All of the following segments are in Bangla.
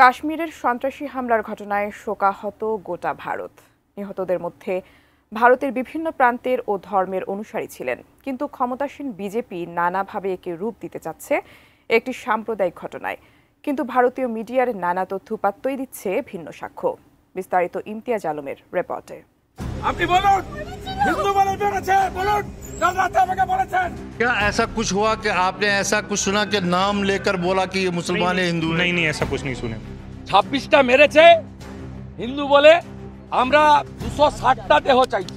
কাশ্মীরের সন্ত্রাসী হামলার ঘটনায় শোকাহত গোটা ভারত। নিহতদের মধ্যে ভারতের বিভিন্ন প্রান্তের ও ধর্মের অনুসারী ছিলেন, কিন্তু ক্ষমতাসীন বিজেপি নানাভাবে একে রূপ দিতে চাচ্ছে একটি সাম্প্রদায়িক ঘটনায়। কিন্তু ভারতীয় মিডিয়ার নানা তথ্যপাত্রই দিচ্ছে ভিন্ন সাক্ষ্য। বিস্তারিত ইমতিয়াজ আলমের রিপোর্টে। क्या ऐसा कुछ हुआ कि आपने ऐसा कुछ सुना कि नाम लेकर बोला कि ये मुसलमान है हिंदू नहीं नहीं ऐसा कुछ नहीं सुने। 26টা মেরেছে হিন্দু বলে, আমরা 260টা দেহ চাইছি।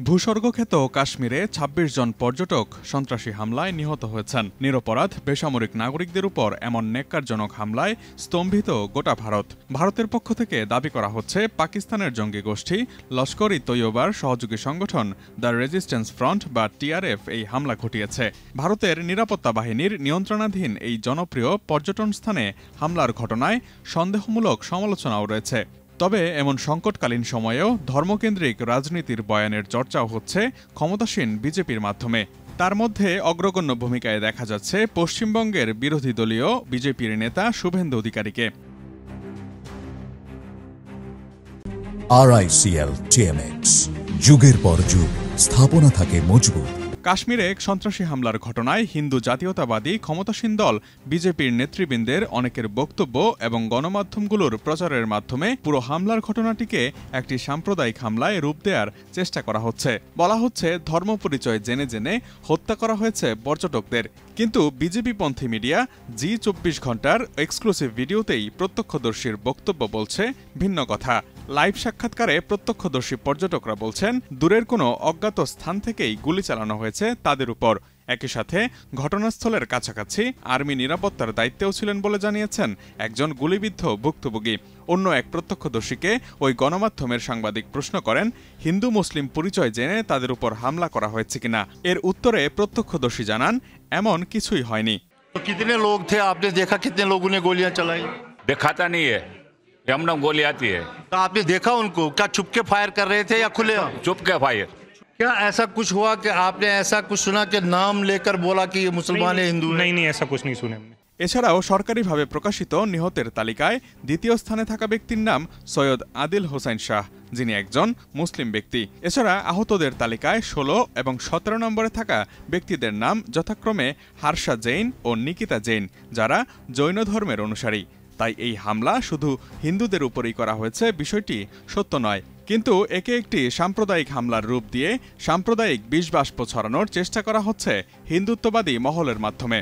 ভূস্বর্গখ্যাত কাশ্মীরে ২৬ জন পর্যটক সন্ত্রাসী হামলায় নিহত হয়েছেন। নিরপরাধ বেসামরিক নাগরিকদের উপর এমন ন্যাক্কারজনক হামলায় স্তম্ভিত গোটা ভারত। ভারতের পক্ষ থেকে দাবি করা হচ্ছে পাকিস্তানের জঙ্গি গোষ্ঠী লস্কর-ই-তৈয়বার সহযোগী সংগঠন দ্য রেজিস্ট্যান্স ফ্রন্ট বা টিআরএফ এই হামলা ঘটিয়েছে। ভারতের নিরাপত্তা বাহিনীর নিয়ন্ত্রণাধীন এই জনপ্রিয় পর্যটন স্থানে হামলার ঘটনায় সন্দেহমূলক সমালোচনাও রয়েছে। তবে এমন সংকটকালীন সময়েও ধর্মকেন্দ্রিক রাজনীতির বয়ানের চর্চাও হচ্ছে ক্ষমতাসীন বিজেপির মাধ্যমে। তার মধ্যে অগ্রগণ্য ভূমিকায় দেখা যাচ্ছে পশ্চিমবঙ্গের বিরোধী দলীয় বিজেপির নেতা শুভেন্দু অধিকারীকে। RICL TMX, যুগের পর যুগ স্থাপনা থাকে মজবুত। কাশ্মীরে এক সন্ত্রাসী হামলার ঘটনায় হিন্দু জাতীয়তাবাদী ক্ষমতাসীন দল বিজেপির নেতৃবৃন্দের অনেকের বক্তব্য এবং গণমাধ্যমগুলোর প্রচারের মাধ্যমে পুরো হামলার ঘটনাটিকে একটি সাম্প্রদায়িক হামলায় রূপ দেওয়ার চেষ্টা করা হচ্ছে। বলা হচ্ছে ধর্ম পরিচয় জেনে জেনে হত্যা করা হয়েছে পর্যটকদের। কিন্তু বিজেপিপন্থী মিডিয়া জি24 ঘন্টার এক্সক্লুসিভ ভিডিওতেই প্রত্যক্ষদর্শীর বক্তব্য বলছে ভিন্ন কথা। লাইভ সাক্ষাৎকারে প্রত্যক্ষদর্শী পর্যটকরা বলছেন দূরের কোনো অজ্ঞাত স্থান থেকেই গুলি চালানো হয়েছে তাদের উপর। একই সাথে ঘটনাস্থলের কাছাকাছি আর্মি নিরাপত্তার দায়িত্বেও ছিলেন বলে জানিয়েছেন একজন গুলিবিদ্ধ ভুক্তভোগী। অন্য এক প্রত্যক্ষদর্শীকে ওই গণমাধ্যমের সাংবাদিক প্রশ্ন করেন হিন্দু মুসলিম পরিচয় জেনে তাদের উপর হামলা করা হয়েছে কিনা। এর উত্তরে প্রত্যক্ষদর্শী জানান এমন কিছুই হয়নি। कितने लोग थे आपने देखा, कितने लोगों ने गोलियां चलाई? दिखाता नहीं है, यमनम गोली आती है। तो आपने देखा उनको, क्या छुप के फायर कर रहे थे या खुले? चुप के फायर। क्या ऐसा कुछ हुआ कि आपने ऐसा कुछ सुना कि नाम लेकर बोला कि ये मुसलमान है हिंदू? नहीं नहीं ऐसा कुछ नहीं सुने हमने। এছাড়াও সরকারিভাবে প্রকাশিত নিহতের তালিকায় দ্বিতীয় স্থানে থাকা ব্যক্তির নাম সৈয়দ আদিল হোসেন শাহ, যিনি একজন মুসলিম ব্যক্তি। এছাড়া আহতদের তালিকায় ১৬ এবং ১৭ নম্বরে থাকা ব্যক্তিদের নাম যথাক্রমে হার্ষা জৈন ও নিকিতা জৈন, যারা জৈন ধর্মের অনুসারী। তাই এই হামলা শুধু হিন্দুদের উপরই করা হয়েছে বিষয়টি সত্য নয়, কিন্তু একে একটি সাম্প্রদায়িক হামলার রূপ দিয়ে সাম্প্রদায়িক বিষবাষ্প ছড়ানোর চেষ্টা করা হচ্ছে হিন্দুত্ববাদী মহলের মাধ্যমে।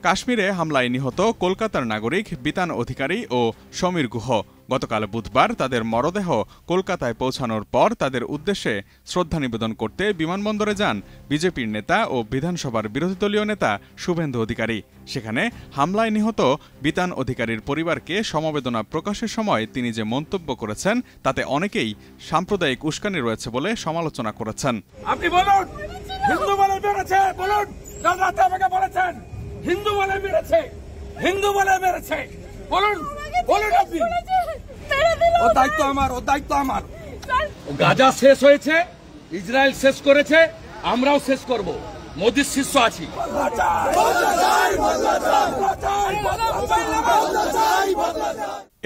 কাশ্মীরে হামলায় নিহত কলকাতার নাগরিক বিতান অধিকারী ও সমীর গুহ গতকাল বুধবার তাদের মরদেহ কলকাতায় পৌঁছানোর পর তাদের উদ্দেশ্যে শ্রদ্ধা নিবেদন করতে বিমানবন্দরে যান বিজেপির নেতা ও বিধানসভার বিরোধী দলীয় নেতা শুভেন্দু অধিকারী। সেখানে হামলায় নিহত বিতান অধিকারীর পরিবারকে সমবেদনা প্রকাশের সময় তিনি যে মন্তব্য করেছেন তাতে অনেকেই সাম্প্রদায়িক উস্কানি রয়েছে বলে সমালোচনা করেছেন। আপনি বলুন হিন্দু বলে মেরেছে, বলুন রাতে আমাকে বলেছেন হিন্দু বলে মেরেছে, হিন্দু বলে মেরেছে, বলুন বলুন আপনি। ও দায়িত্ব আমার, ও দায়িত্ব আমার। গাজা শেষ হয়েছে, ইসরায়েল শেষ করেছে, আমরাও শেষ করব। মোদির শিষ্য আছি।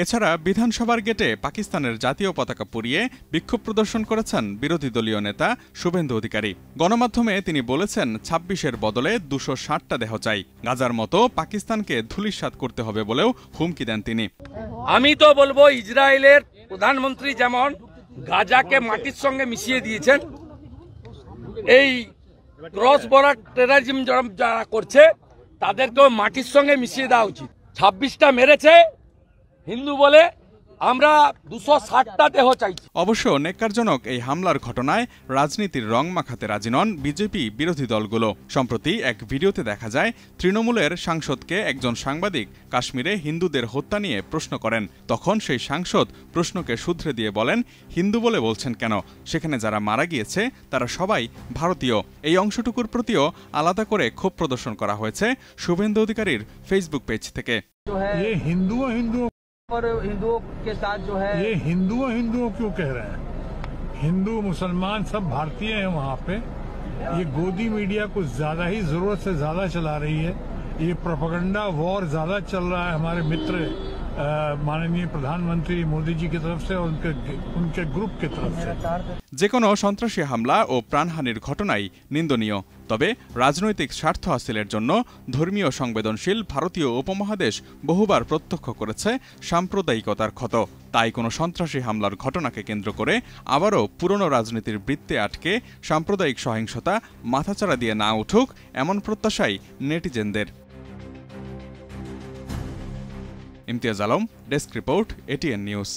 এছাড়া বিধানসভার গেটে পাকিস্তানের জাতীয় পতাকা পুড়িয়ে বিক্ষোভ প্রদর্শন করেছেন বিরোধী দলীয় নেতা শুভেন্দু অধিকারী। গণমাধ্যমে তিনি বলেছেন ২৬-এর বদলে ২৬০টা দেহ চাই। গাজার মতো পাকিস্তানকে ধূলিসাৎ করতে হবে বলেও হুমকি দেন তিনি। আমি তো বলবো ইসরায়েলের প্রধানমন্ত্রী যেমন গাজাকে মাটির সঙ্গে মিশিয়ে দিয়েছেন, এই ক্রস বর্ডার টেররিজম যারা করছে তাদেরকেও মাটির সঙ্গে মিশিয়ে দেওয়া উচিত। 26টা মেরেছে হিন্দু বলে, আমরা 260টা দেহ চাইছি। অবশ্য নেক্কারজনক এই হামলার ঘটনায় রাজনীতির রং মাখাতে রাজি নন বিজেপি বিরোধী দলগুলো। সম্প্রতি এক ভিডিওতে দেখা যায় তৃণমূলের সাংসদকে একজন সাংবাদিক কাশ্মীরে হিন্দুদের হত্যা নিয়ে প্রশ্ন করেন। তখন সেই সাংসদ প্রশ্নকে শুধরে দিয়ে বলেন হিন্দু বলে বলছেন কেন, সেখানে যারা মারা গিয়েছে তারা সবাই ভারতীয়। এই অংশটুকুর প্রতিও আলাদা করে ক্ষোভ প্রদর্শন করা হয়েছে শুভেন্দু অধিকারীর ফেসবুক পেজ থেকে। और हिंदुओं के साथ जो है ये हिंदुओं क्यों कह रहे हैं? हिंदू मुसलमान सब भारतीय हैं वहाँ पे, ये गोदी मीडिया कुछ ज्यादा ही जरूरत से ज्यादा चला रही है। ये प्रोपेगेंडा वॉर ज्यादा चल रहा है हमारे मित्र माननीय प्रधानमंत्री मोदी जी की तरफ से और उनके ग्रुप की तरफ से। যে কোনো সন্ত্রাসী হামলা ও প্রাণহানির ঘটনাই নিন্দনীয়, তবে রাজনৈতিক স্বার্থ হাসিলের জন্য ধর্মীয় সংবেদনশীল ভারতীয় উপমহাদেশ বহুবার প্রত্যক্ষ করেছে সাম্প্রদায়িকতার ক্ষত। তাই কোনো সন্ত্রাসী হামলার ঘটনাকে কেন্দ্র করে আবারও পুরনো রাজনীতির বৃত্তে আটকে সাম্প্রদায়িক সহিংসতা মাথাচাড়া দিয়ে না উঠুক, এমন প্রত্যাশাই নেটিজেনদের। Imtiaz Alam, desk report, ATN news.